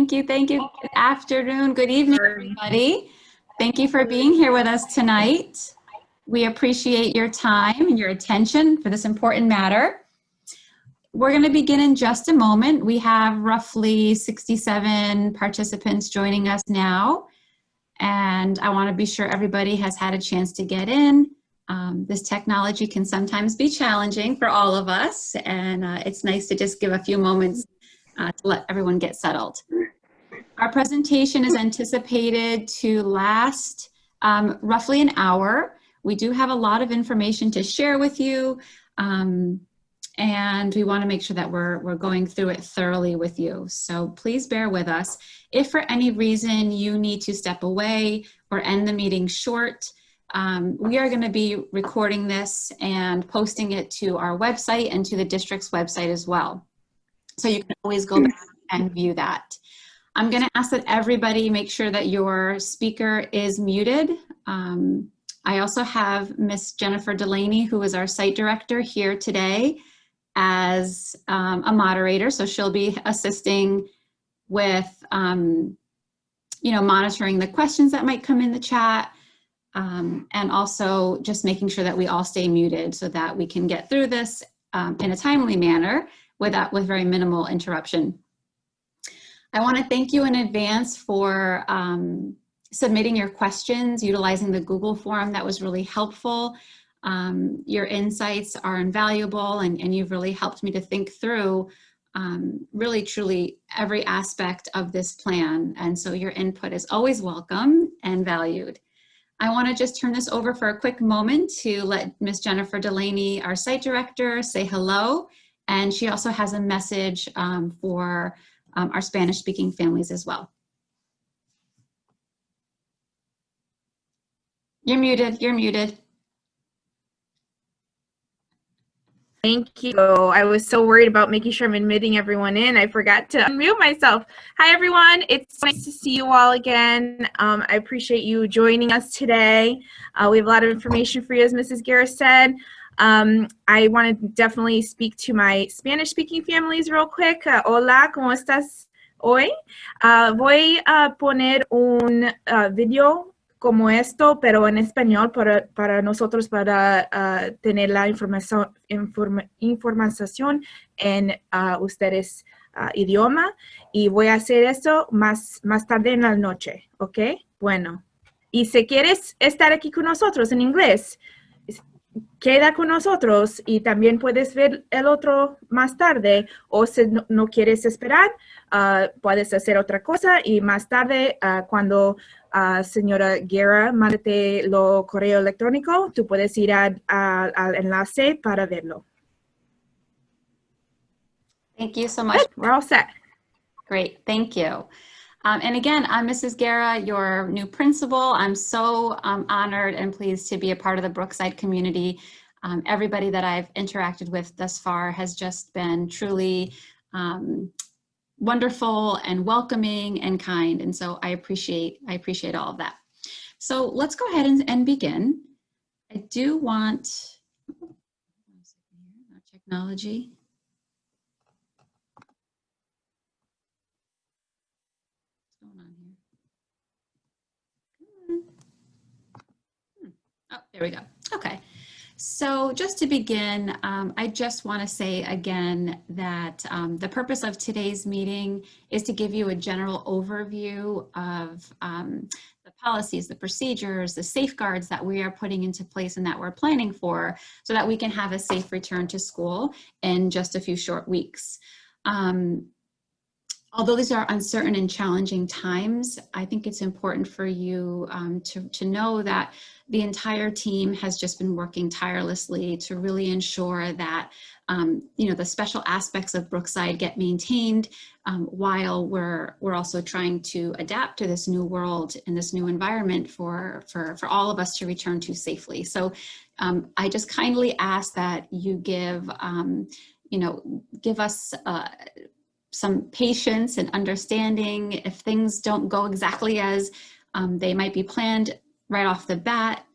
Thank you. Good afternoon, good evening, everybody. Thank you for being here with us tonight. We appreciate your time and your attention for this important matter. We're going to begin in just a moment. We have roughly 67 participants joining us now, and I want to be sure everybody has had a chance to get in. This technology can sometimes be challenging for all of us, and it's nice to just give a few moments to let everyone get settled. Our presentation is anticipated to last roughly an hour. We do have a lot of information to share with you, and we want to make sure that we're going through it thoroughly with you. So please bear with us. If for any reason you need to step away or end the meeting short, we are going to be recording this and posting it to our website and to the district's website as well. So you can always go back and view that. I'm going to ask that everybody make sure that your speaker is muted. I also have Miss Jennifer Delaney, who is our site director, here today as a moderator. So she'll be assisting with, monitoring the questions that might come in the chat, and also just making sure that we all stay muted so that we can get through this in a timely manner with very minimal interruption. I want to thank you in advance for submitting your questions, utilizing the Google form. That was really helpful. Your insights are invaluable, and you've really helped me to think through really, truly every aspect of this plan. And so your input is always welcome and valued. I want to just turn this over for a quick moment to let Ms. Jennifer Delaney, our site director, say hello. And she also has a message for our Spanish-speaking families as well. You're muted. Thank you. I was so worried about making sure I'm admitting everyone in. I forgot to unmute myself. Hi, everyone. It's nice to see you all again. I appreciate you joining us today. We have a lot of information for you, as Mrs. Guerra said. I want to definitely speak to my Spanish-speaking families real quick. Hola, ¿cómo estás hoy? Voy a poner un video como esto, pero en español para nosotros, para tener la información en ustedes idioma. Y voy a hacer eso más tarde en la noche, ¿ok? Bueno, y si quieres estar aquí con nosotros en inglés, queda con nosotros y también puedes ver el otro más tarde, o si no quieres esperar, puedes hacer otra cosa y más tarde cuando señora Guerra mande lo correo electrónico, tú puedes ir al enlace para verlo. Thank you so much. Good. We're all set. Great, thank you. And again, I'm Mrs. Guerra, your new principal. I'm so honored and pleased to be a part of the Brookside community. Everybody that I've interacted with thus far has just been truly wonderful and welcoming and kind. And so I appreciate all of that. So let's go ahead and begin. I do want technology. Oh, there we go. Okay. So just to begin, I just want to say again that the purpose of today's meeting is to give you a general overview of the policies, the procedures, the safeguards that we are putting into place and that we're planning for, so that we can have a safe return to school in just a few short weeks. Although these are uncertain and challenging times, I think it's important for you to know that the entire team has just been working tirelessly to really ensure that the special aspects of Brookside get maintained while we're also trying to adapt to this new world and this new environment for all of us to return to safely. So I just kindly ask that you give us some patience and understanding if things don't go exactly as they might be planned right off the bat.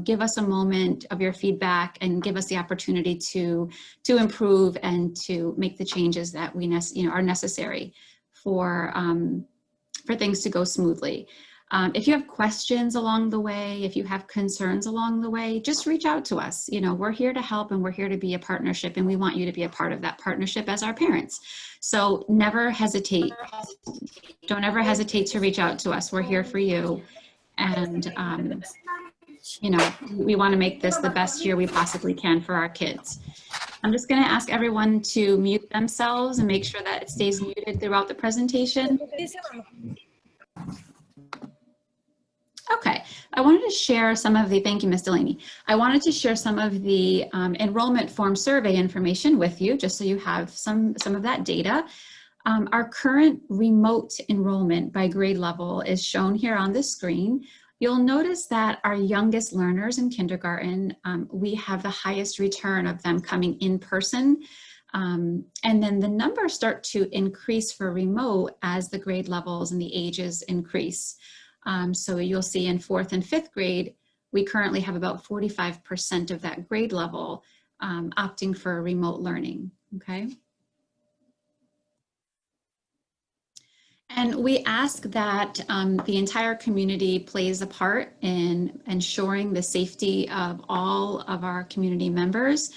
Give us a moment of your feedback and give us the opportunity to improve and to make the changes that are necessary for for things to go smoothly. If you have questions along the way, if you have concerns along the way, just reach out to us. You know, we're here to help and we're here to be a partnership, and we want you to be a part of that partnership as our parents. So never hesitate. Don't ever hesitate to reach out to us. We're here for you. And, you know, we want to make this the best year we possibly can for our kids. I'm just going to ask everyone to mute themselves and make sure that it stays muted throughout the presentation. Okay, I wanted to share some of the, thank you, Ms. Delaney. I wanted to share some of the enrollment form survey information with you, just so you have some of that data. Our current remote enrollment by grade level is shown here on the screen. You'll notice that our youngest learners in kindergarten, we have the highest return of them coming in person. And then the numbers start to increase for remote as the grade levels and the ages increase. So you'll see in 4th and 5th grade, we currently have about 45% of that grade level opting for remote learning, okay? And we ask that the entire community plays a part in ensuring the safety of all of our community members.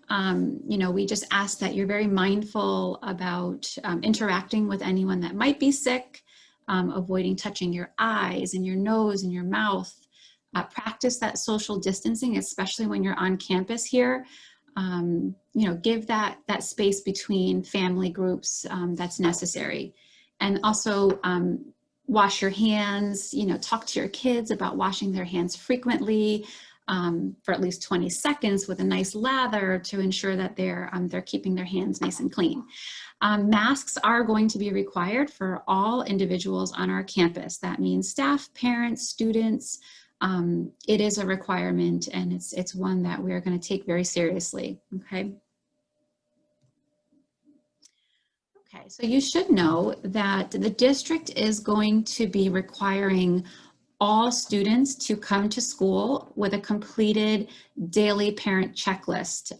You know, we just ask that you're very mindful about interacting with anyone that might be sick, avoiding touching your eyes and your nose and your mouth. Practice that social distancing, especially when you're on campus here. You know, give that space between family groups that's necessary. And also wash your hands, you know, talk to your kids about washing their hands frequently for at least 20 seconds with a nice lather to ensure that they're keeping their hands nice and clean. Masks are going to be required for all individuals on our campus. That means staff, parents, students. It is a requirement, and it's one that we're going to take very seriously, okay? Okay, so you should know that the district is going to be requiring all students to come to school with a completed daily parent checklist.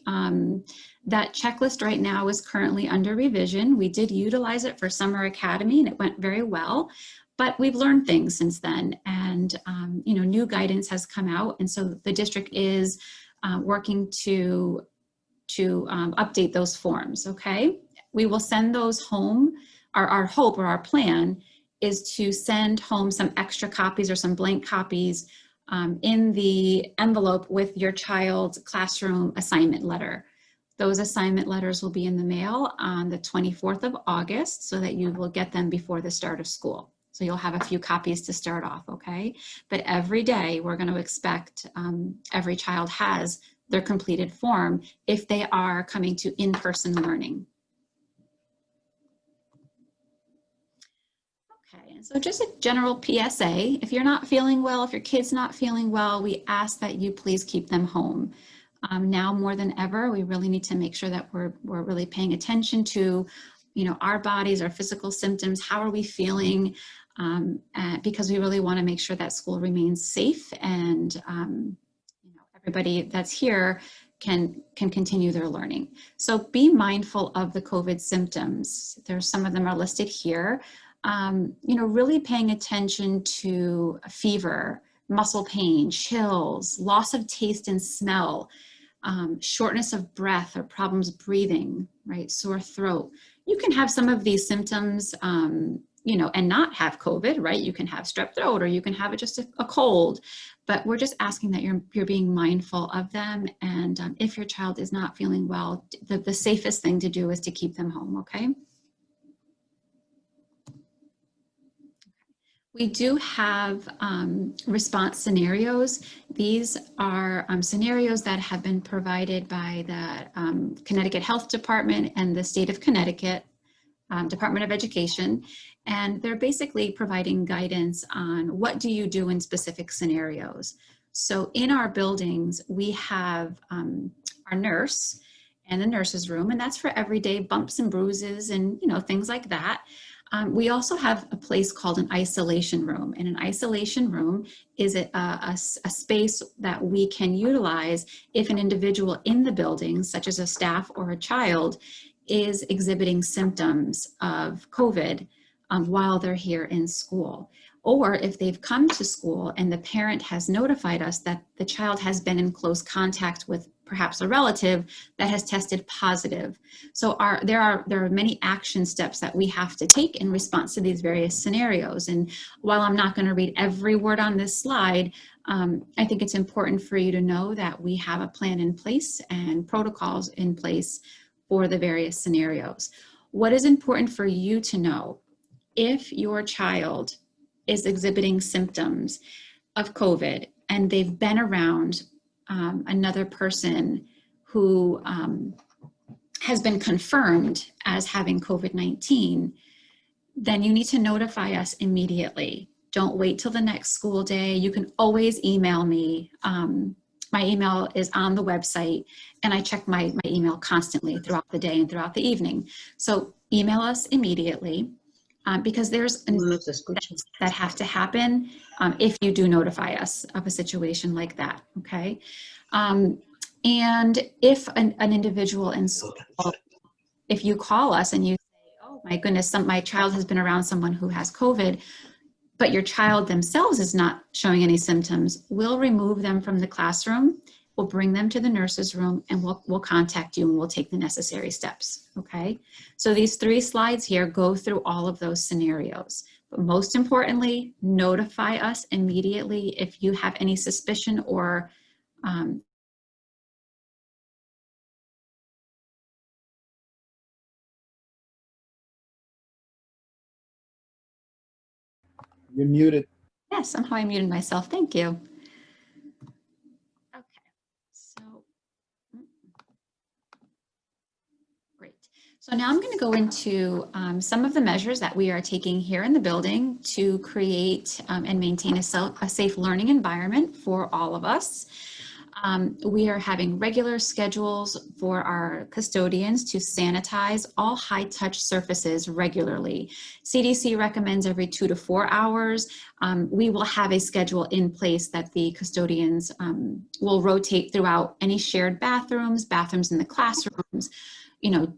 That checklist right now is currently under revision. We did utilize it for Summer Academy and it went very well, but we've learned things since then, and you know, new guidance has come out, and so the district is working to update those forms, okay? We will send those home. Our hope or our plan is to send home some extra copies or some blank copies in the envelope with your child's classroom assignment letter. Those assignment letters will be in the mail on the 24th of August so that you will get them before the start of school. So you'll have a few copies to start off, okay? But every day we're going to expect every child has their completed form if they are coming to in-person learning. Okay, and so just a general PSA, if you're not feeling well, if your kid's not feeling well, we ask that you please keep them home. Now more than ever, we really need to make sure that we're really paying attention to, you know, our bodies, our physical symptoms, how are we feeling, because we really want to make sure that school remains safe and you know, everybody that's here can continue their learning. So be mindful of the COVID symptoms. There's some of them are listed here. You know, really paying attention to fever, muscle pain, chills, loss of taste and smell, shortness of breath or problems breathing, right? Sore throat. You can have some of these symptoms, you know, and not have COVID, right? You can have strep throat or you can have just a cold, but we're just asking that you're being mindful of them. And if your child is not feeling well, the safest thing to do is to keep them home, okay? We do have response scenarios. These are scenarios that have been provided by the Connecticut Health Department and the state of Connecticut Department of Education. And they're basically providing guidance on what do you do in specific scenarios. So in our buildings, we have our nurse and the nurse's room, and that's for everyday bumps and bruises and, you know, things like that. We also have a place called an isolation room, and an isolation room is a space that we can utilize if an individual in the building, such as a staff or a child, is exhibiting symptoms of COVID. while they're here in school. Or if they've come to school and the parent has notified us that the child has been in close contact with perhaps a relative that has tested positive. So there are many action steps that we have to take in response to these various scenarios. And while I'm not going to read every word on this slide, I think it's important for you to know that we have a plan in place and protocols in place for the various scenarios. What is important for you to know: if your child is exhibiting symptoms of COVID and they've been around another person who has been confirmed as having COVID-19, then you need to notify us immediately. Don't wait till the next school day. You can always email me. My email is on the website, and I check my email constantly throughout the day and throughout the evening. So email us immediately. Because there's steps that have to happen if you do notify us of a situation like that, okay? And if an individual in school, if you call us and you say, oh my goodness, my child has been around someone who has COVID, but your child themselves is not showing any symptoms, we'll remove them from the classroom. We'll bring them to the nurse's room, and we'll contact you, and we'll take the necessary steps, okay? So these 3 slides here go through all of those scenarios. But most importantly, notify us immediately if you have any suspicion or You're muted. Yes, somehow I muted myself. Thank you. Okay, so great. So now I'm going to go into some of the measures that we are taking here in the building to create and maintain a safe learning environment for all of us. We are having regular schedules for our custodians to sanitize all high-touch surfaces regularly. CDC recommends every 2 to 4 hours. We will have a schedule in place that the custodians will rotate throughout any shared bathrooms in the classrooms,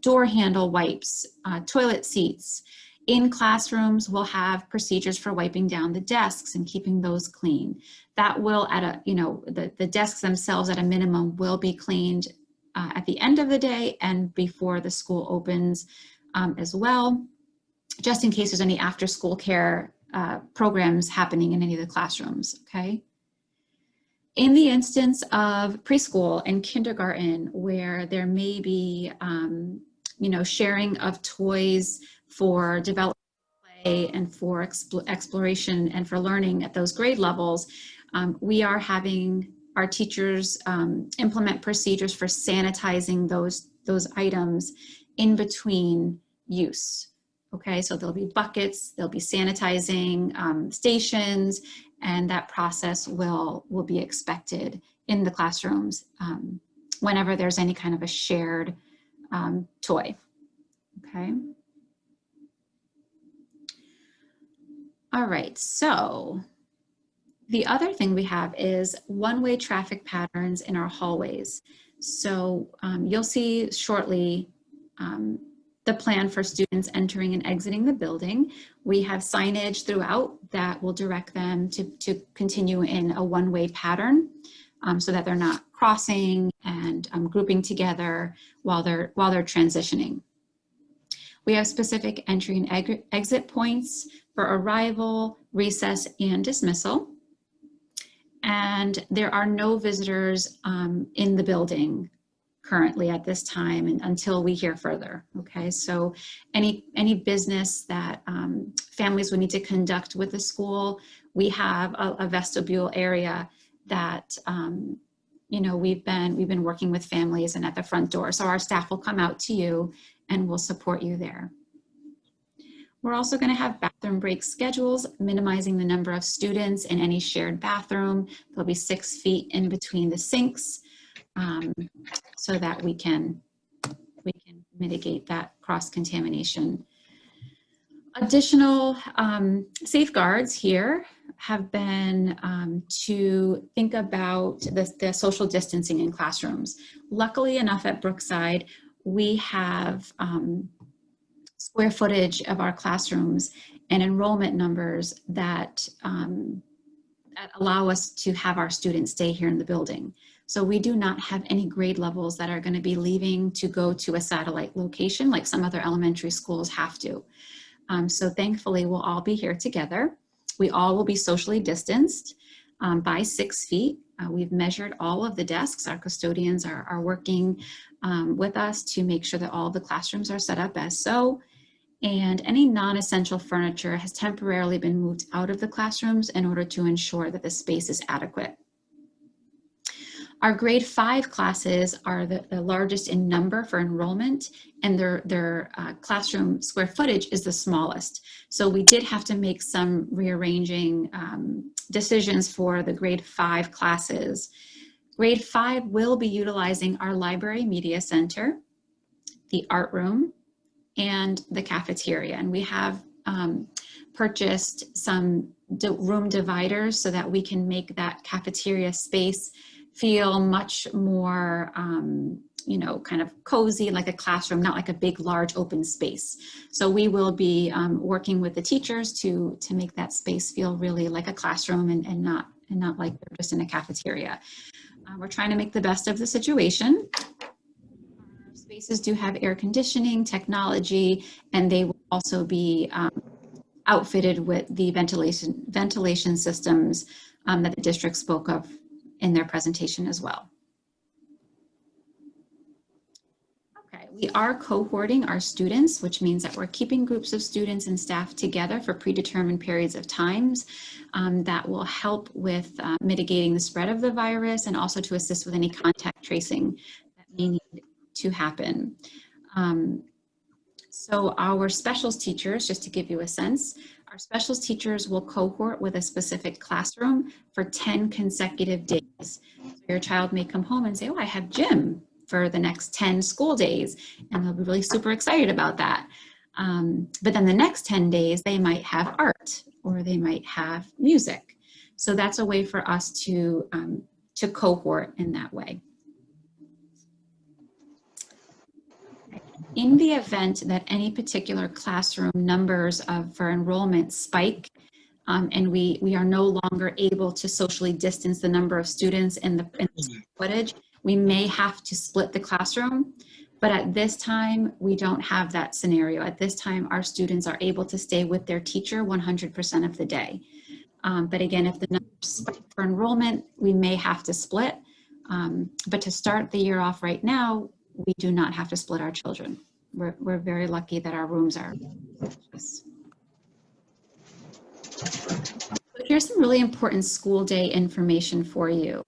door handle wipes, toilet seats. In classrooms, we'll have procedures for wiping down the desks and keeping those clean. That will, the desks themselves at a minimum will be cleaned at the end of the day and before the school opens as well, just in case there's any after school care programs happening in any of the classrooms, okay? In the instance of preschool and kindergarten, where there may be, sharing of toys for development play and for exploration and for learning at those grade levels, we are having our teachers implement procedures for sanitizing those items in between use. Okay, so there'll be buckets, there'll be sanitizing stations, and that process will be expected in the classrooms whenever there's any kind of a shared toy. Okay. All right, so the other thing we have is one-way traffic patterns in our hallways. So you'll see shortly the plan for students entering and exiting the building. We have signage throughout that will direct them to continue in a one-way pattern so that they're not crossing and grouping together while they're transitioning. We have specific entry and exit points for arrival, recess, and dismissal. And there are no visitors in the building currently at this time and until we hear further, okay? So any business that families would need to conduct with the school, we have a vestibule area that we've been working with families and at the front door. So our staff will come out to you and will support you there. We're also going to have bathroom break schedules, minimizing the number of students in any shared bathroom. There'll be 6 feet in between the sinks so that we can mitigate that cross-contamination. Additional safeguards here have been to think about the social distancing in classrooms. Luckily enough at Brookside, we have square footage of our classrooms and enrollment numbers that, that allow us to have our students stay here in the building. So we do not have any grade levels that are going to be leaving to go to a satellite location like some other elementary schools have to. So thankfully, we'll all be here together. We all will be socially distanced by 6 feet. We've measured all of the desks. Our custodians are working with us to make sure that all of the classrooms are set up as so. And any non-essential furniture has temporarily been moved out of the classrooms in order to ensure that the space is adequate. Our grade 5 classes are the largest in number for enrollment, and their classroom square footage is the smallest. So we did have to make some rearranging decisions for the grade 5 classes. Grade 5 will be utilizing our library media center, the art room, and the cafeteria. And we have purchased some room dividers so that we can make that cafeteria space feel much more, you know, kind of cozy, like a classroom, not like a big, large open space. So we will be working with the teachers to make that space feel really like a classroom and not like they're just in a cafeteria. We're trying to make the best of the situation. Our spaces do have air conditioning, technology, and they will also be outfitted with the ventilation systems that the district spoke of in their presentation as well. Okay, we are cohorting our students, which means that we're keeping groups of students and staff together for predetermined periods of times. That will help with mitigating the spread of the virus and also to assist with any contact tracing that may need to happen. So our specials teachers, just to give you a sense, our specials teachers will cohort with a specific classroom for 10 consecutive days. So your child may come home and say, oh, I have gym for the next 10 school days, and they'll be really super excited about that. But then the next 10 days, they might have art or they might have music. So that's a way for us to cohort in that way. In the event that any particular classroom numbers for enrollment spike, and we are no longer able to socially distance the number of students in the footage, we may have to split the classroom. But at this time, we don't have that scenario. At this time, our students are able to stay with their teacher 100% of the day. But again, if the numbers spike for enrollment, we may have to split. But to start the year off right now, we do not have to split our children. We're very lucky that our rooms are. Here's some really important school day information for you.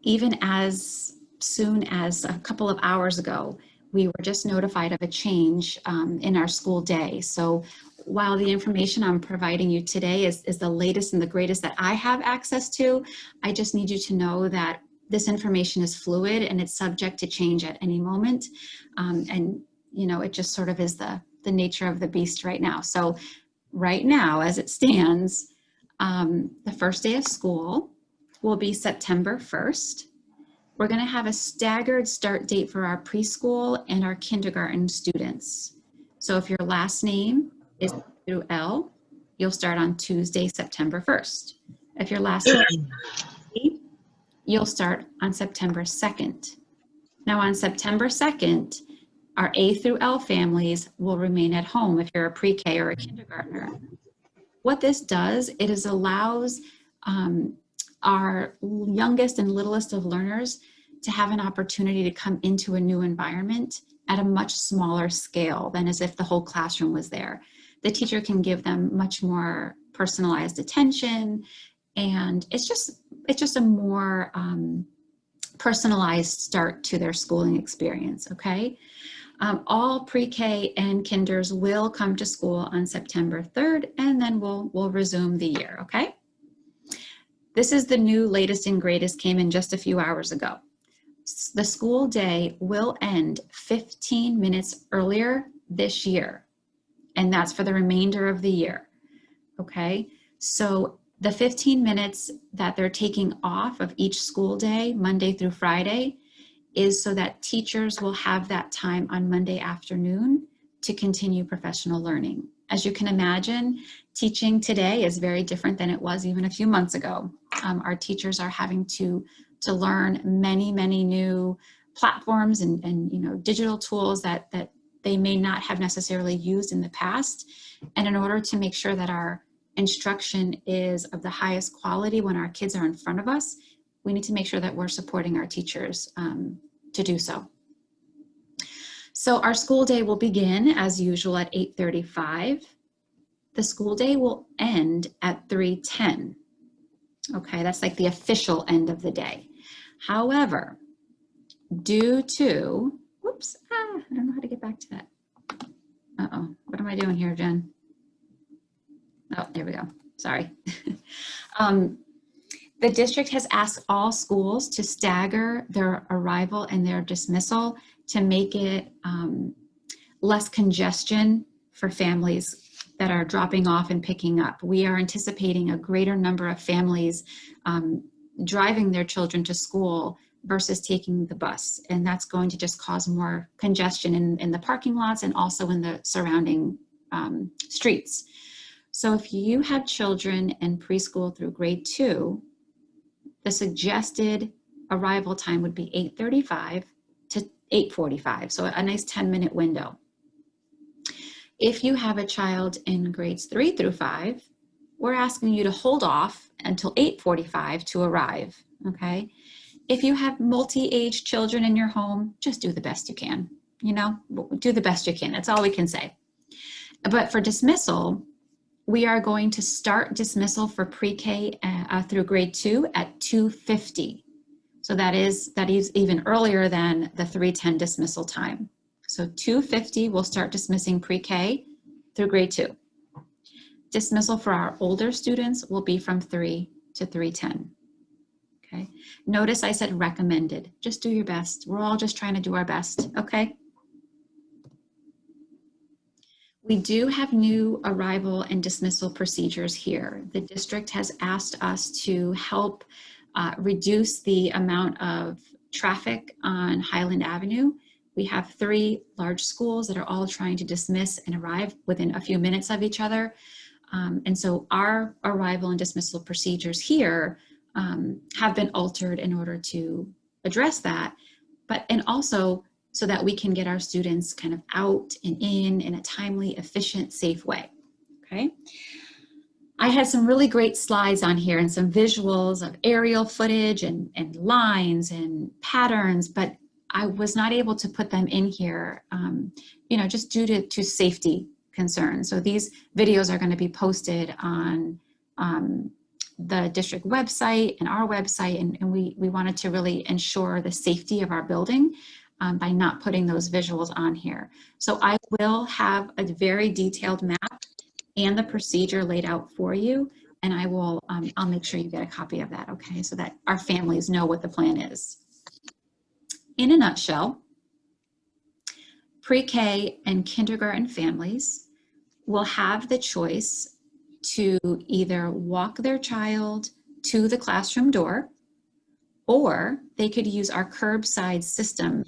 Even as soon as a couple of hours ago, we were just notified of a change in our school day. So while the information I'm providing you today is the latest and the greatest that I have access to, I just need you to know that this information is fluid and it's subject to change at any moment. And, you know, it just sort of is the nature of the beast right now. So right now, as it stands, the first day of school will be September 1st. We're going to have a staggered start date for our preschool and our kindergarten students. So if your last name is through L, you'll start on Tuesday, September 1st. If your last name is E, you'll start on September 2nd. Now on September 2nd, our A through L families will remain at home if you're a pre-K or a kindergartner. What this does, it is allows our youngest and littlest of learners to have an opportunity to come into a new environment at a much smaller scale than as if the whole classroom was there. The teacher can give them much more personalized attention, and it's just a more personalized start to their schooling experience, okay? All pre-K and kinders will come to school on September 3rd, and then we'll resume the year, okay? This is the new latest and greatest, came in just a few hours ago. The school day will end 15 minutes earlier this year, and that's for the remainder of the year, okay? So the 15 minutes that they're taking off of each school day, Monday through Friday, is so that teachers will have that time on Monday afternoon to continue professional learning. As you can imagine, teaching today is very different than it was even a few months ago. Our teachers are having to learn many new platforms and digital tools that they may not have necessarily used in the past. And in order to make sure that our instruction is of the highest quality when our kids are in front of us, we need to make sure that we're supporting our teachers to do so. So our school day will begin as usual at 8:35. The school day will end at 3:10. Okay, that's like the official end of the day. However, due to, whoops, I don't know how to get back to that. Uh-oh, what am I doing here, Jen? Oh, there we go, sorry. The district has asked all schools to stagger their arrival and their dismissal to make it less congestion for families that are dropping off and picking up. We are anticipating a greater number of families driving their children to school versus taking the bus. And that's going to just cause more congestion in the parking lots and also in the surrounding streets. So if you have children in preschool through grade 2, the suggested arrival time would be 8:35 to 8:45, so a nice 10-minute window. If you have a child in grades 3 through 5, we're asking you to hold off until 8:45 to arrive, okay? If you have multi-age children in your home, just do the best you can, do the best you can. That's all we can say. But for dismissal, we are going to start dismissal for pre-K through grade 2 at 2:50. So that is even earlier than the 3:10 dismissal time. So 2:50, we'll start dismissing pre-K through grade 2. Dismissal for our older students will be from 3 to 3:10. Okay. Notice I said recommended. Just do your best. We're all just trying to do our best. Okay. We do have new arrival and dismissal procedures here. The district has asked us to help reduce the amount of traffic on Highland Avenue. We have 3 large schools that are all trying to dismiss and arrive within a few minutes of each other. And so our arrival and dismissal procedures here have been altered in order to address that, and also so that we can get our students kind of out and in a timely, efficient, safe way, okay? I had some really great slides on here and some visuals of aerial footage and lines and patterns, but I was not able to put them in here, just due to safety concerns. So these videos are going to be posted on the district website and our website, and we wanted to really ensure the safety of our building by not putting those visuals on here. So I will have a very detailed map and the procedure laid out for you, and I'll make sure you get a copy of that, okay, so that our families know what the plan is. In a nutshell, pre-K and kindergarten families will have the choice to either walk their child to the classroom door, or they could use our curbside system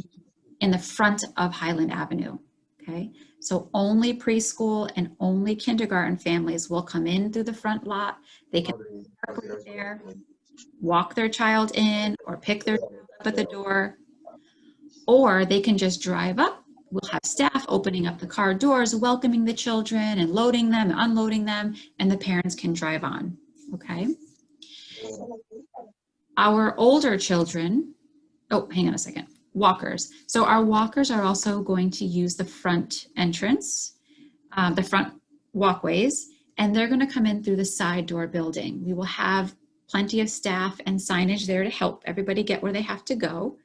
in the front of Highland Avenue, okay? So only preschool and only kindergarten families will come in through the front lot. They can park right there, walk their child in, or pick their child up at the door, or they can just drive up. We'll have staff opening up the car doors, welcoming the children and loading them and unloading them, and the parents can drive on, okay? Our older children, oh, hang on a second, walkers. So our walkers are also going to use the front entrance, the front walkways, and they're gonna come in through the side door building. We will have plenty of staff and signage there to help everybody get where they have to go.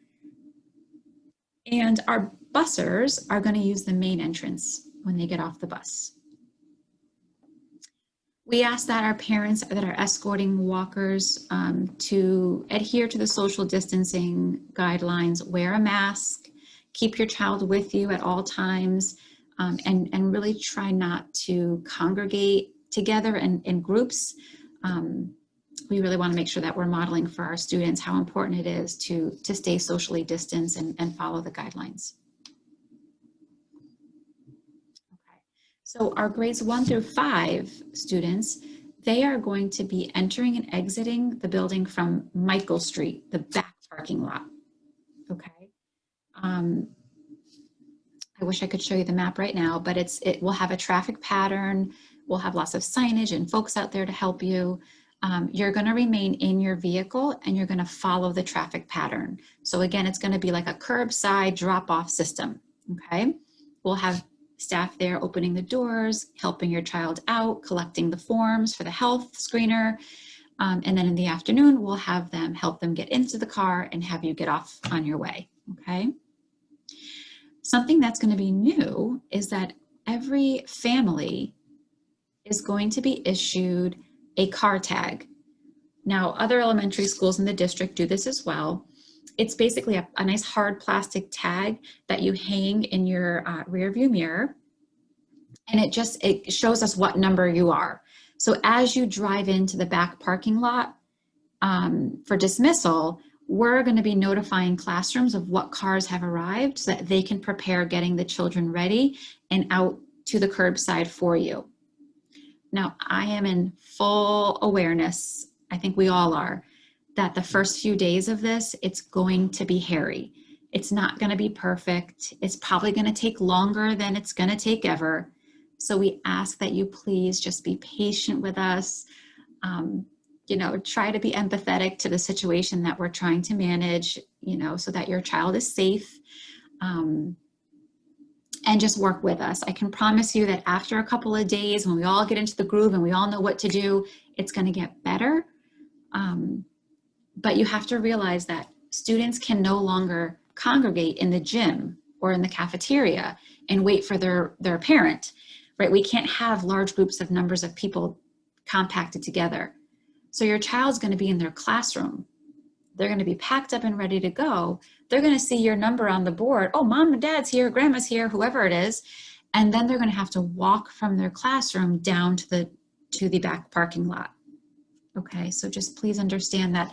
And our bussers are going to use the main entrance when they get off the bus. We ask that our parents that are escorting walkers to adhere to the social distancing guidelines, wear a mask, keep your child with you at all times, and really try not to congregate together in groups. We really want to make sure that we're modeling for our students how important it is to stay socially distanced and follow the guidelines. Okay. So our grades 1 through 5 students, they are going to be entering and exiting the building from Michael Street, the back parking lot. Okay. I wish I could show you the map right now, but it will have a traffic pattern. We'll have lots of signage and folks out there to help you. You're going to remain in your vehicle and you're going to follow the traffic pattern. So again, it's going to be like a curbside drop-off system. Okay. We'll have staff there opening the doors, helping your child out, collecting the forms for the health screener. And then in the afternoon, we'll have them help them get into the car and have you get off on your way. Okay. Something that's going to be new is that every family is going to be issued a car tag. Now, other elementary schools in the district do this as well. It's basically a nice hard plastic tag that you hang in your rear view mirror. And it shows us what number you are. So as you drive into the back parking lot for dismissal, we're going to be notifying classrooms of what cars have arrived so that they can prepare getting the children ready and out to the curbside for you. Now, I am in full awareness, I think we all are, that the first few days of this, it's going to be hairy. It's not going to be perfect. It's probably going to take longer than it's going to take ever. So we ask that you please just be patient with us. You know, try to be empathetic to the situation that we're trying to manage, you know, so that your child is safe, and just work with us. I can promise you that after a couple of days, when we all get into the groove and we all know what to do, it's going to get better. But you have to realize that students can no longer congregate in the gym or in the cafeteria and wait for their parent, right? We can't have large groups of numbers of people compacted together. So your child's going to be in their classroom. They're going to be packed up and ready to go. They're going to see your number on the board. Oh, mom and dad's here, grandma's here, whoever it is. And then they're going to have to walk from their classroom down to the back parking lot. Okay, so just please understand that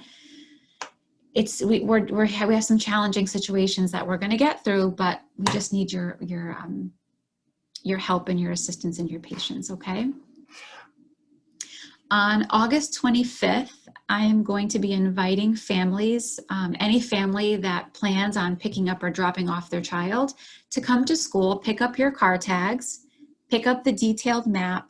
we have some challenging situations that we're going to get through, but we just need your help and your assistance and your patience. Okay. On August 25th, I am going to be inviting families, any family that plans on picking up or dropping off their child, to come to school, pick up your car tags, pick up the detailed map,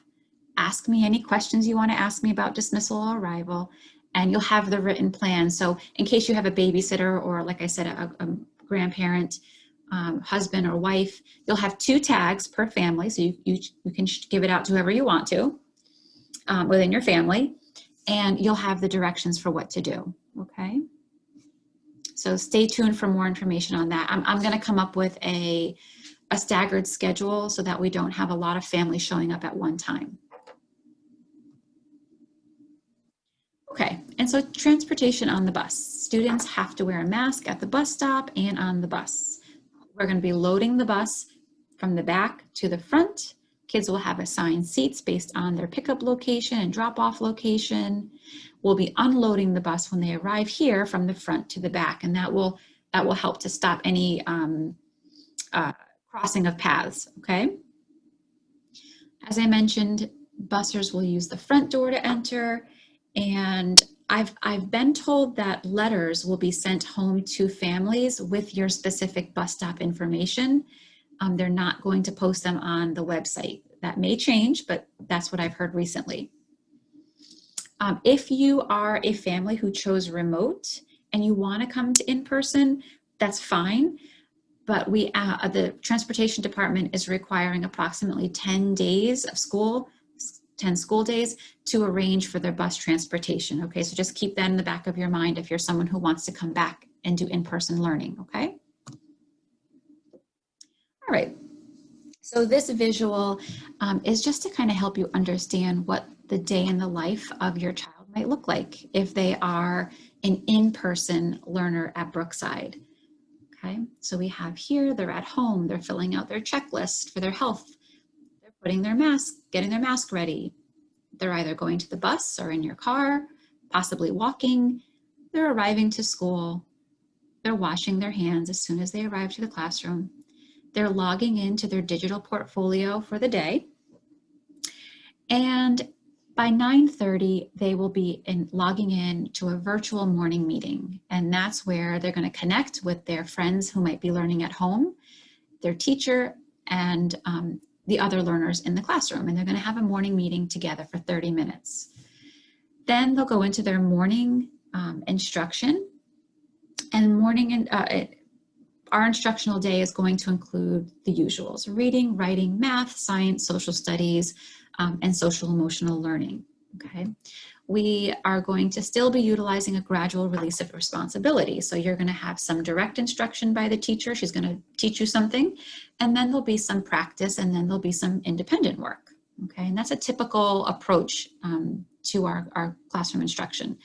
ask me any questions you want to ask me about dismissal or arrival, and you'll have the written plan. So in case you have a babysitter or, like I said, a grandparent, husband or wife, you'll have 2 tags per family, so you can give it out to whoever you want to. Within your family, and you'll have the directions for what to do, okay? So stay tuned for more information on that. I'm gonna come up with a staggered schedule so that we don't have a lot of families showing up at one time. Okay, and so transportation on the bus. Students have to wear a mask at the bus stop and on the bus. We're gonna be loading the bus from the back to the front. Kids will have assigned seats based on their pickup location and drop-off location. We'll be unloading the bus when they arrive here from the front to the back, and that will help to stop any crossing of paths, okay? As I mentioned, busers will use the front door to enter, and I've been told that letters will be sent home to families with your specific bus stop information. They're not going to post them on the website. That may change, but that's what I've heard recently. If you are a family who chose remote and you want to come to in-person, that's fine. But the transportation department is requiring approximately 10 days of school, 10 school days to arrange for their bus transportation. Okay, so just keep that in the back of your mind if you're someone who wants to come back and do in-person learning, okay? All right, so this visual is just to kind of help you understand what the day in the life of your child might look like if they are an in-person learner at Brookside. Okay, so we have here, they're at home, they're filling out their checklist for their health, they're putting their mask, getting their mask ready. They're either going to the bus or in your car, possibly walking, they're arriving to school, they're washing their hands as soon as they arrive to the classroom. They're logging into their digital portfolio for the day. And by 9:30, they will be logging in to a virtual morning meeting. And that's where they're going to connect with their friends who might be learning at home, their teacher, and the other learners in the classroom. And they're going to have a morning meeting together for 30 minutes. Then they'll go into their morning instruction. And our instructional day is going to include the usuals: reading, writing, math, science, social studies, and social emotional learning, okay? We are going to still be utilizing a gradual release of responsibility. So you're gonna have some direct instruction by the teacher. She's gonna teach you something, and then there'll be some practice, and then there'll be some independent work, okay? And that's a typical approach to our classroom instruction.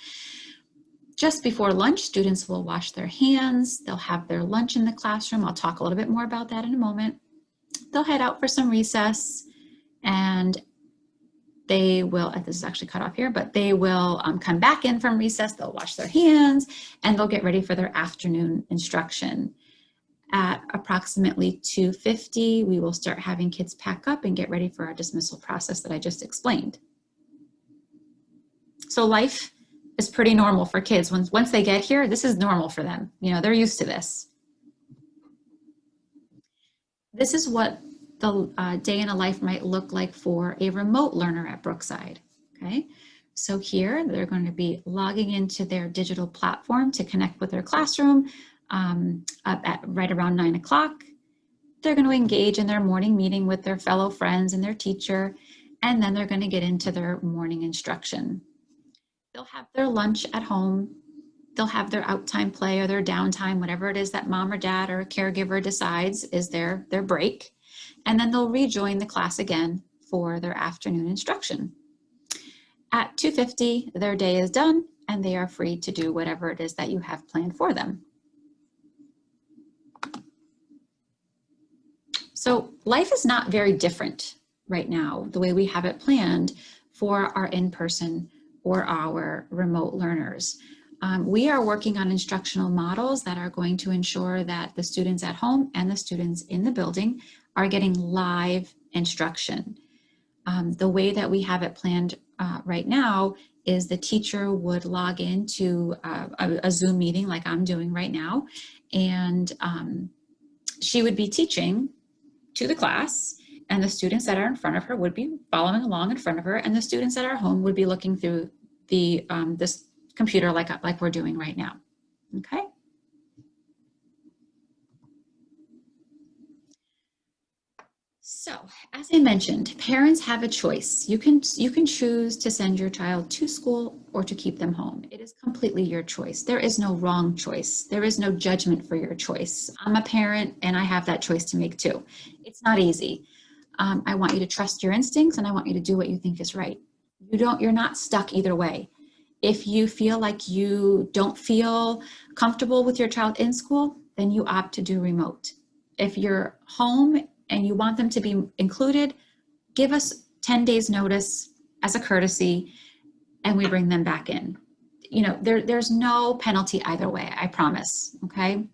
Just before lunch, students will wash their hands. They'll have their lunch in the classroom. I'll talk a little bit more about that in a moment. They'll head out for some recess, and they will, this is actually cut off here, but they will come back in from recess. They'll wash their hands, and they'll get ready for their afternoon instruction. At approximately 2:50, we will start having kids pack up and get ready for our dismissal process that I just explained. So life is pretty normal for kids. Once they get here, this is normal for them. You know, they're used to this. This is what the day in a life might look like for a remote learner at Brookside, okay? So here, they're going to be logging into their digital platform to connect with their classroom at right around 9 o'clock. They're going to engage in their morning meeting with their fellow friends and their teacher, and then they're going to get into their morning instruction. They'll have their lunch at home. They'll have their out time play or their downtime, whatever it is that mom or dad or a caregiver decides is their break. And then they'll rejoin the class again for their afternoon instruction. At 2:50, their day is done, and they are free to do whatever it is that you have planned for them. So life is not very different right now, the way we have it planned for our in-person or our remote learners. We are working on instructional models that are going to ensure that the students at home and the students in the building are getting live instruction. The way that we have it planned right now is the teacher would log into a Zoom meeting like I'm doing right now, and she would be teaching to the class, and the students that are in front of her would be following along in front of her, and the students that are home would be looking through the this computer like we're doing right now, okay? So, as I mentioned, parents have a choice. You can choose to send your child to school or to keep them home. It is completely your choice. There is no wrong choice. There is no judgment for your choice. I'm a parent and I have that choice to make too. It's not easy. I want you to trust your instincts, and I want you to do what you think is right. You're not stuck either way. If you feel like you don't feel comfortable with your child in school, then you opt to do remote. If you're home and you want them to be included, give us 10 days notice as a courtesy, and we bring them back in. You know, there's no penalty either way, I promise, okay?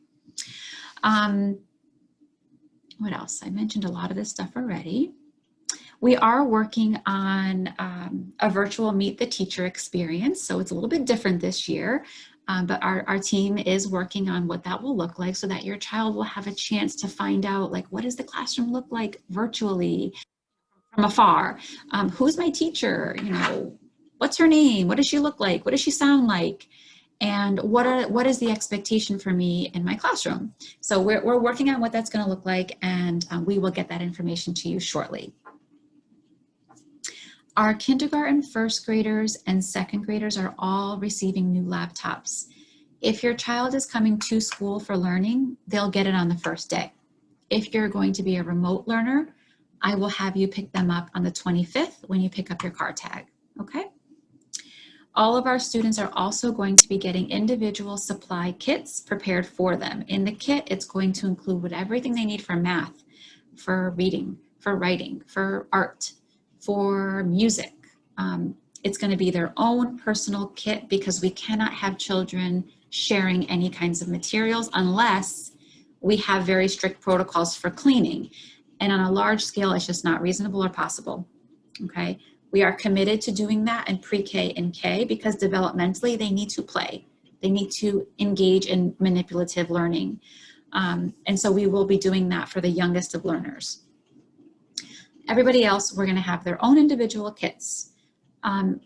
What else? I mentioned a lot of this stuff already. We are working on a virtual Meet the Teacher experience, so it's a little bit different this year, but our team is working on what that will look like so that your child will have a chance to find out, like, what does the classroom look like virtually from afar? Who's my teacher? You know, what's her name? What does she look like? What does she sound like? And what is the expectation for me in my classroom? So we're working on what that's going to look like, and we will get that information to you shortly. Our kindergarten first graders and second graders are all receiving new laptops. If your child is coming to school for learning, they'll get it on the first day. If you're going to be a remote learner, I will have you pick them up on the 25th when you pick up your car tag, okay? All of our students are also going to be getting individual supply kits prepared for them. In the kit, it's going to include everything they need for math, for reading, for writing, for art, for music. It's going to be their own personal kit because we cannot have children sharing any kinds of materials unless we have very strict protocols for cleaning. And on a large scale, it's just not reasonable or possible, okay? We are committed to doing that in pre-K and K because developmentally they need to play. They need to engage in manipulative learning. And so we will be doing that for the youngest of learners. Everybody else, we're going to have their own individual kits.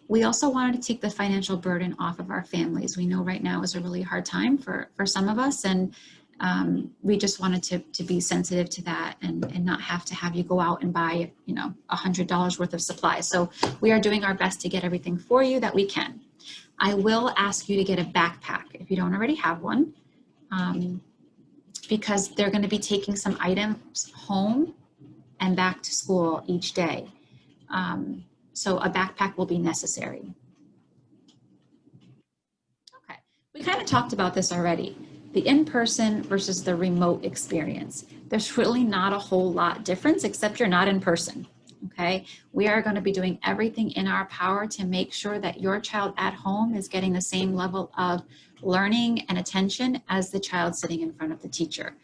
We also wanted to take the financial burden off of our families. We know right now is a really hard time for some of us, and we just wanted to be sensitive to that and not have to have you go out and buy, you know, $100 worth of supplies. So we are doing our best to get everything for you that we can. I will ask you to get a backpack if you don't already have one, because they're going to be taking some items home and back to school each day. So a backpack will be necessary. Okay, we kind of talked about this already. The in-person versus the remote experience. There's really not a whole lot difference except you're not in person, okay? We are going to be doing everything in our power to make sure that your child at home is getting the same level of learning and attention as the child sitting in front of the teacher.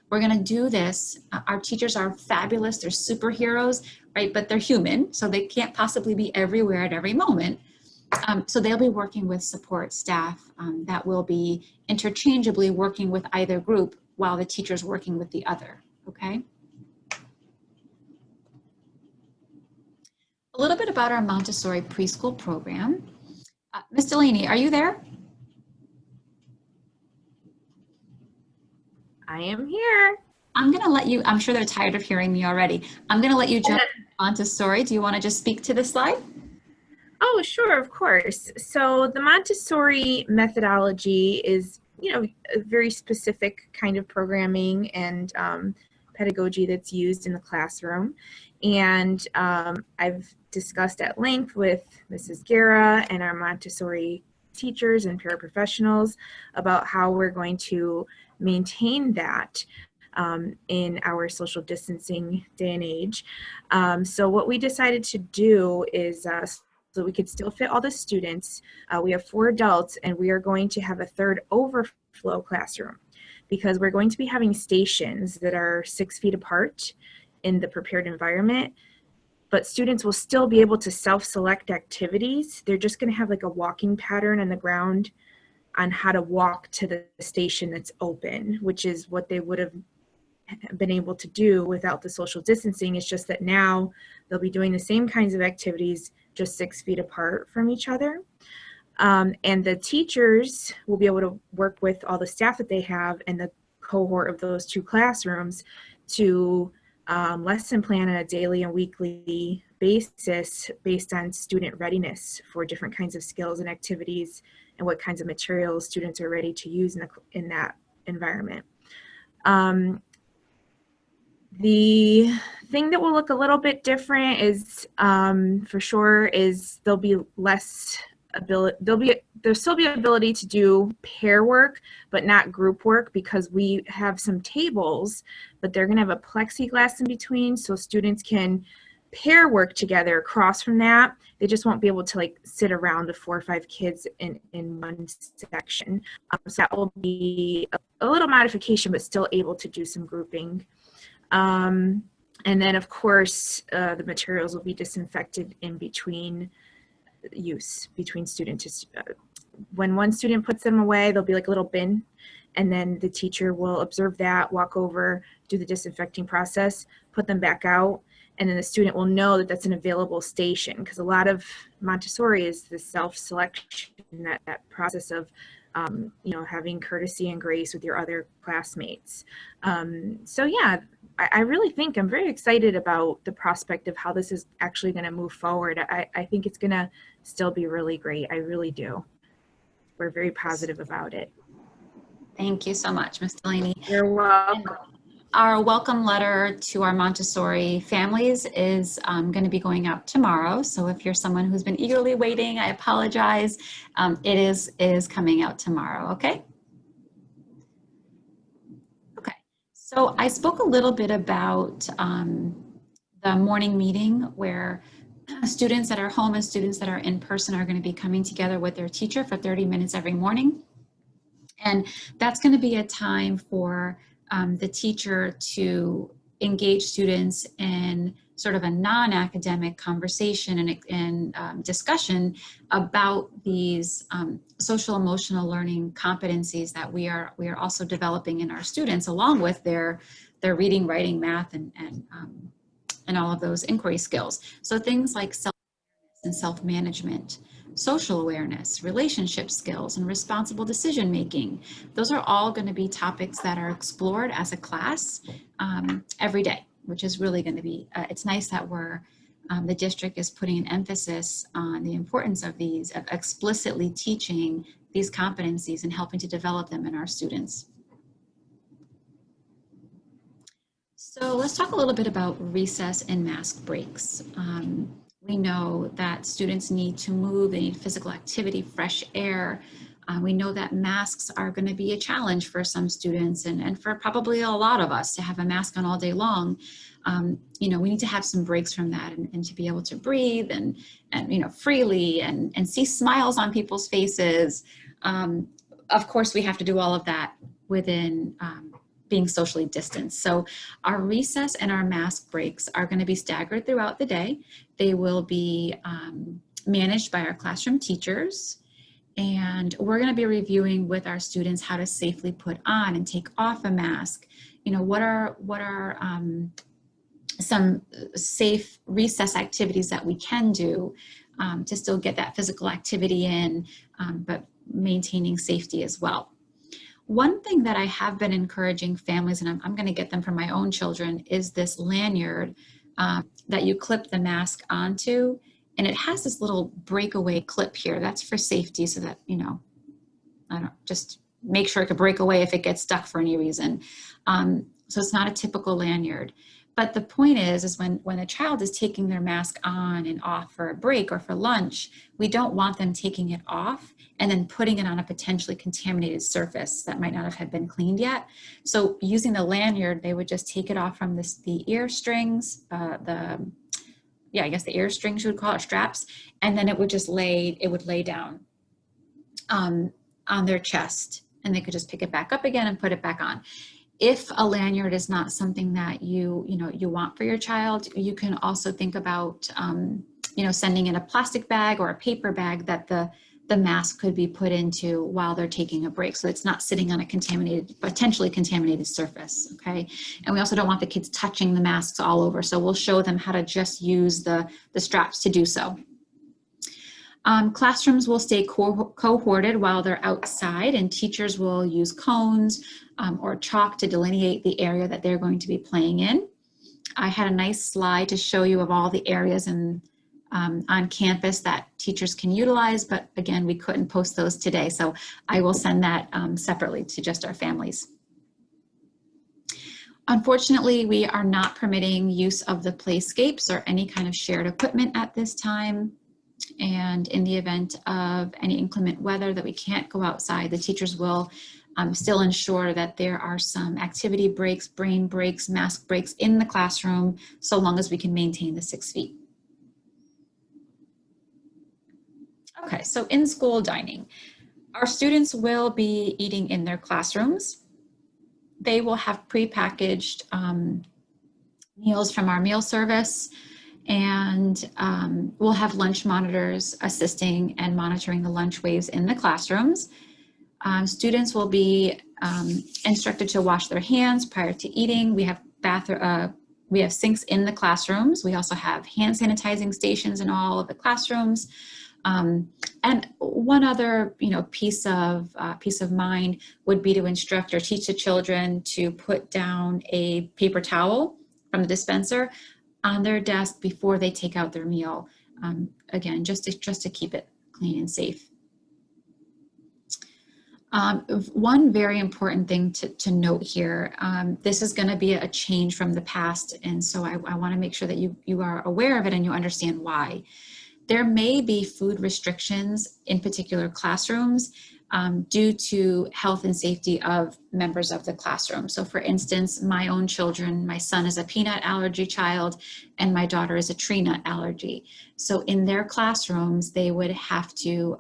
We're going to do this. Our teachers are fabulous. They're superheroes, right? But they're human, so they can't possibly be everywhere at every moment. So they'll be working with support staff that will be interchangeably working with either group while the teacher's working with the other, okay? A little bit about our Montessori Preschool program. Ms. Delaney, are you there? I am here. I'm gonna let you, I'm sure they're tired of hearing me already. I'm gonna let you jump Montessori. Do you wanna just speak to this slide? Oh, sure, of course. So the Montessori methodology is, you know, a very specific kind of programming and pedagogy that's used in the classroom. And I've discussed at length with Mrs. Guerra and our Montessori teachers and paraprofessionals about how we're going to maintain that in our social distancing day and age. So what we decided to do is so we could still fit all the students. We have 4 adults, and we are going to have a third overflow classroom because we're going to be having stations that are 6 feet apart in the prepared environment, but students will still be able to self-select activities. They're just going to have like a walking pattern on the ground on how to walk to the station that's open, which is what they would have been able to do without the social distancing. It's just that now they'll be doing the same kinds of activities just 6 feet apart from each other. And the teachers will be able to work with all the staff that they have and the cohort of those 2 classrooms to lesson plan on a daily and weekly basis based on student readiness for different kinds of skills and activities and what kinds of materials students are ready to use in that environment. The thing that will look a little bit different is, for sure, is there'll be less ability. There'll still be ability to do pair work, but not group work because we have some tables, but they're going to have a plexiglass in between, so students can pair work together across from that. They just won't be able to like sit around with 4 or 5 kids in one section. So that will be a little modification, but still able to do some grouping. And then of course, the materials will be disinfected in between use, between students. When one student puts them away, there'll be like a little bin, and then the teacher will observe that, walk over, do the disinfecting process, put them back out, and then the student will know that that's an available station, because a lot of Montessori is the self-selection, that process of you know, having courtesy and grace with your other classmates. So yeah, I really think I'm very excited about the prospect of how this is actually going to move forward. I think it's going to still be really great. I really do. We're very positive about it. Thank you so much, Ms. Delaney. You're welcome. Our welcome letter to our Montessori families is going to be going out tomorrow. So if you're someone who's been eagerly waiting, I apologize. It is coming out tomorrow, okay? Okay, so I spoke a little bit about the morning meeting where students that are home and students that are in person are going to be coming together with their teacher for 30 minutes every morning. And that's going to be a time for the teacher to engage students in sort of a non-academic conversation and discussion about these social emotional learning competencies that we are also developing in our students, along with their reading, writing, math, and all of those inquiry skills. So things like self-awareness and self-management, social awareness, relationship skills, and responsible decision making. Those are all going to be topics that are explored as a class every day, which is really going to be, it's nice that the district is putting an emphasis on the importance of these, of explicitly teaching these competencies and helping to develop them in our students. So let's talk a little bit about recess and mask breaks. We know that students need to move, they need physical activity, fresh air. We know that masks are going to be a challenge for some students and for probably a lot of us to have a mask on all day long. You know, we need to have some breaks from that and to be able to breathe and you know, freely and see smiles on people's faces. Of course, we have to do all of that within being socially distanced. So our recess and our mask breaks are going to be staggered throughout the day. They will be managed by our classroom teachers. And we're going to be reviewing with our students how to safely put on and take off a mask. You know, what are some safe recess activities that we can do to still get that physical activity in, but maintaining safety as well. One thing that I have been encouraging families, and I'm going to get them for my own children, is this lanyard that you clip the mask onto. And it has this little breakaway clip here. That's for safety so that, you know, just make sure it could break away if it gets stuck for any reason. So it's not a typical lanyard. But the point is when a child is taking their mask on and off for a break or for lunch, we don't want them taking it off and then putting it on a potentially contaminated surface that might not have been cleaned yet. So using the lanyard, they would just take it off from the ear strings, I guess the ear strings you would call it, straps, and then it would lay down on their chest, and they could just pick it back up again and put it back on. If a lanyard is not something that you want for your child, you can also think about sending in a plastic bag or a paper bag that the mask could be put into while they're taking a break, so it's not sitting on a potentially contaminated surface. Okay, and we also don't want the kids touching the masks all over, so we'll show them how to just use the straps to do so. Classrooms will stay cohorted while they're outside, and teachers will use cones or chalk to delineate the area that they're going to be playing in. I had a nice slide to show you of all the areas on campus that teachers can utilize, but again, we couldn't post those today, so I will send that separately to just our families. Unfortunately, we are not permitting use of the playscapes or any kind of shared equipment at this time. And in the event of any inclement weather that we can't go outside, the teachers will still ensure that there are some activity breaks, brain breaks, mask breaks in the classroom, so long as we can maintain the 6 feet. Okay, so in-school dining. Our students will be eating in their classrooms. They will have prepackaged meals from our meal service, and we'll have lunch monitors assisting and monitoring the lunch waves in the classrooms. Students will be instructed to wash their hands prior to eating. We have sinks in the classrooms. We also have hand sanitizing stations in all of the classrooms. And one other, piece of mind would be to instruct or teach the children to put down a paper towel from the dispenser on their desk before they take out their meal. Again, just to keep it clean and safe. One very important thing to note here, this is going to be a change from the past, and so I want to make sure that you are aware of it and you understand why. There may be food restrictions in particular classrooms due to health and safety of members of the classroom. So for instance, my own children, my son is a peanut allergy child and my daughter is a tree nut allergy. So in their classrooms, they would have to,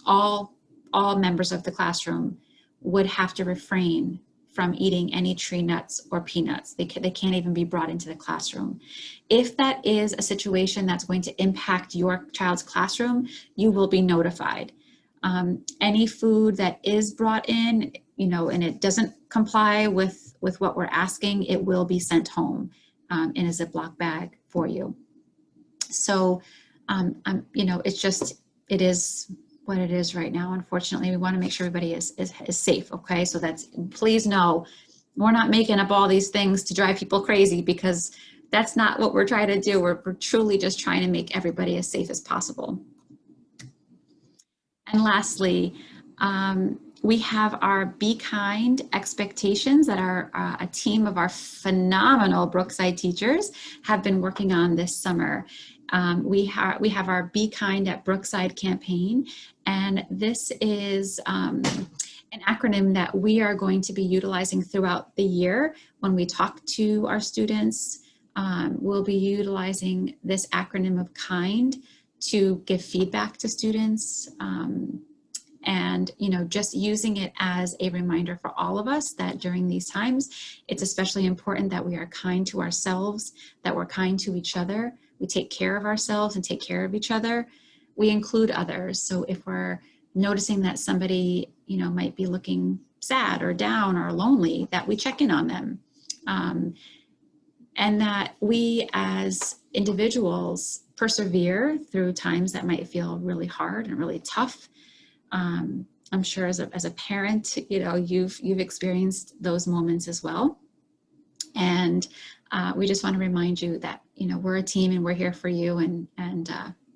all members of the classroom would have to refrain from eating any tree nuts or peanuts. They can't even be brought into the classroom. If that is a situation that's going to impact your child's classroom, you will be notified. Any food that is brought in, you know, and it doesn't comply with what we're asking, it will be sent home in a Ziploc bag for you. So, you know, it is what it is right now. Unfortunately, we want to make sure everybody is safe. Okay, so please know, we're not making up all these things to drive people crazy, because that's not what we're trying to do. We're truly just trying to make everybody as safe as possible. And lastly, we have our Be Kind expectations that a team of our phenomenal Brookside teachers have been working on this summer. We have our Be Kind at Brookside campaign, and this is an acronym that we are going to be utilizing throughout the year when we talk to our students. We'll be utilizing this acronym of KIND to give feedback to students, and, you know, just using it as a reminder for all of us that during these times, it's especially important that we are kind to ourselves, that we're kind to each other. We take care of ourselves and take care of each other. We include others. So if we're noticing that somebody, you know, might be looking sad or down or lonely, that we check in on them. And that we as individuals persevere through times that might feel really hard and really tough. I'm sure as a parent, you know, you've experienced those moments as well. And we just want to remind you that, you know, we're a team and we're here for you, and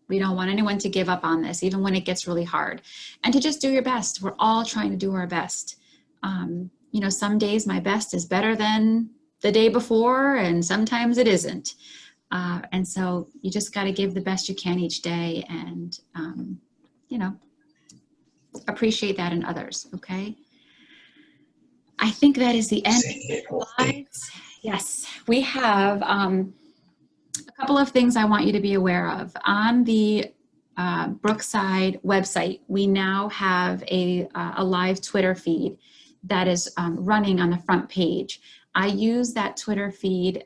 we don't want anyone to give up on this, even when it gets really hard, and to just do your best. We're all trying to do our best. You know, some days my best is better than the day before, and sometimes it isn't. And so you just got to give the best you can each day, and, you know, appreciate that in others. Okay. I think that is the end of the slides. Yes, we have a couple of things I want you to be aware of. On the Brookside website, we now have a live Twitter feed that is running on the front page. I use that Twitter feed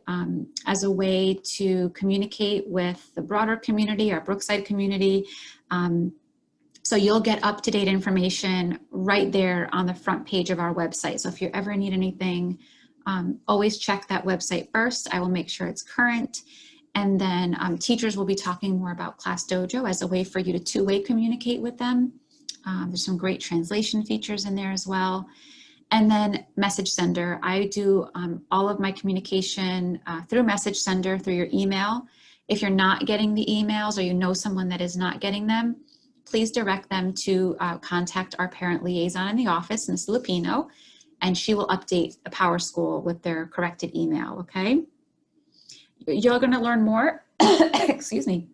as a way to communicate with the broader community, our Brookside community. So you'll get up-to-date information right there on the front page of our website. So if you ever need anything, always check that website first. I will make sure it's current. And then teachers will be talking more about Class Dojo as a way for you to two-way communicate with them. There's some great translation features in there as well. And then Message Sender. I do all of my communication through Message Sender, through your email. If you're not getting the emails, or you know someone that is not getting them, please direct them to contact our parent liaison in the office, Ms. Lupino, and she will update the Power School with their corrected email, okay? You're gonna learn more, excuse me.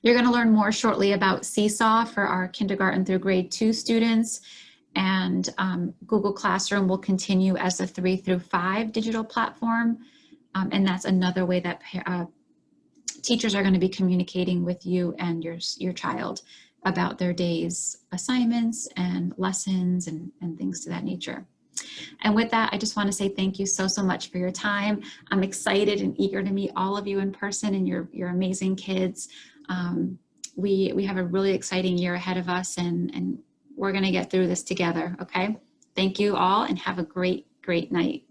You're gonna learn more shortly about Seesaw for our kindergarten through grade 2 students, and Google Classroom will continue as a 3 through 5 digital platform, and that's another way that teachers are going to be communicating with you and your child about their day's assignments and lessons and things to that nature. And with that, I just want to say thank you so much for your time. I'm excited and eager to meet all of you in person and your amazing kids. We have a really exciting year ahead of us, and we're going to get through this together, okay? Thank you all, and have a great night.